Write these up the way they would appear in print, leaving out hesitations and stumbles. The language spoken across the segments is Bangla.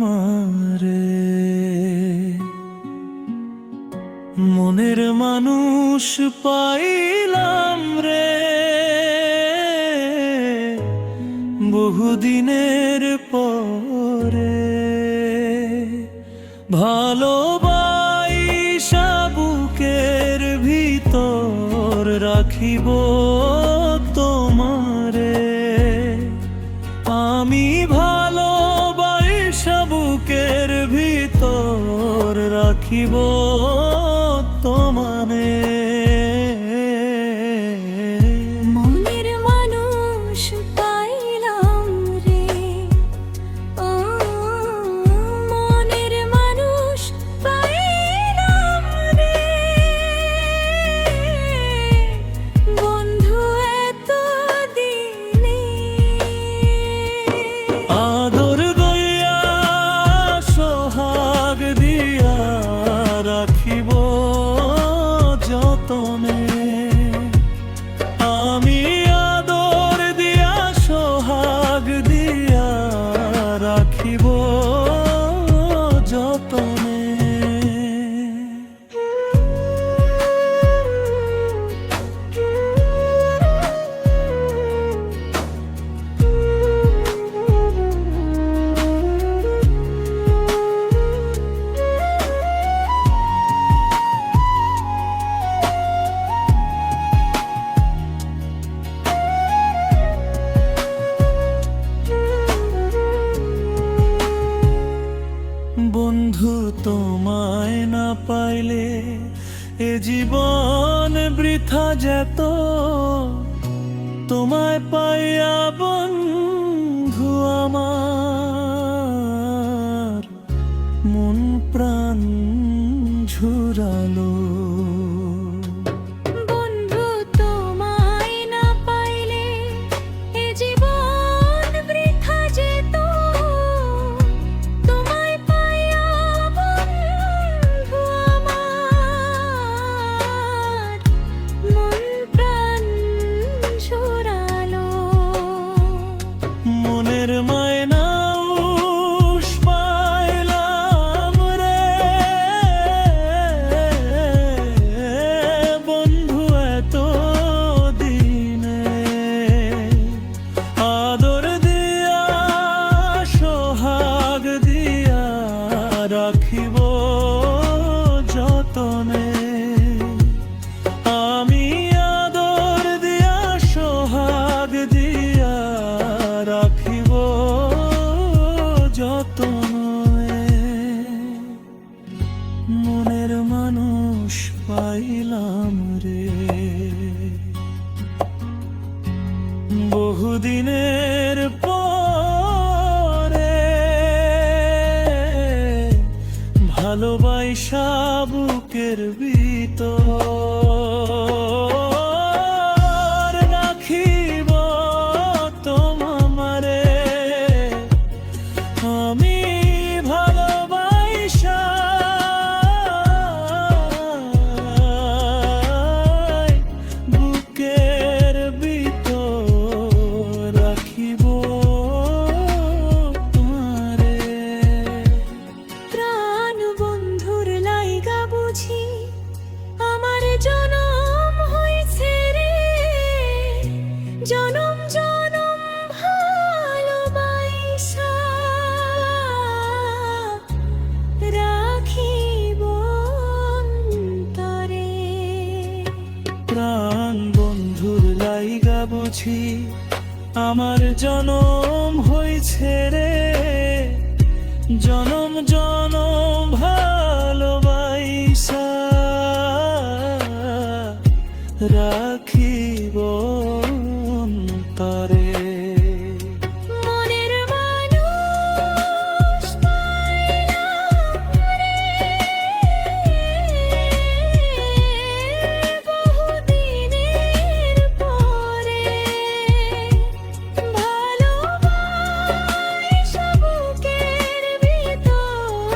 মারে। মনের মানুষ পাইলাম রে বহুদিনের পরে। ভালোবাসা বুকের ভিতর রাখিব তোমারে। আমি ভালোবাসা বুকের ভিতর রাখিব তোমারে। মনের মানুষ পাইলাম রে, ও মনের মানুষ পাইলাম রে। বন্ধু এত দিনে আদর দইয়া সোহাগ দিয়া রাখিব যতনে। আমি আদর দিয়া সোহাগ দিয়া রাখিব যতনে। বন্ধু তোমায় না পাইলে এ জীবন বৃথা যেত। তোমায় পাইয়া বন্ধু আমার মন প্রাণ ঝুরালো। বন্ধু তোমায় না পাইলে এ জীবন বৃথা যেত। তোমায় পাইয়া বন্ধু আমার মন প্রাণ ঝুরালো। মনের মায়না উষ পাইলাম রে বন্ধু এত দিনে। আদর দিয়া সোহাগ দিয়া রাখিব যতনে। আমি আদর দিয়া সোহাগ দিয়া রাখিব যতনে। মনের মানুষ পাইলাম রে বহুদিনের পরে। ভালোবাসা বুকের ভিতর রাখিব তোমারে। আমি ভালোবাসা বুকের ভিতর রাখিব তোমারে। প্রাণ বন্ধুর লাইগা বুঝি আমার জনম হইছে রে। জনম জনম ভালোবাসা রাখিব অন্তরে। প্রাণ বন্ধুর লাইগা বুঝি আমার জনম হইছে রে। জনম জনম ভালোবাসা রাখিব অন্তরে। মনের মানুষ পাইলাম রে বহুদিনের পরে। ভালোবাসা বুকের ভিতর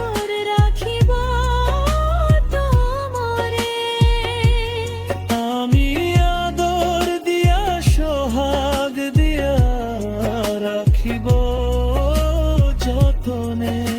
যতনে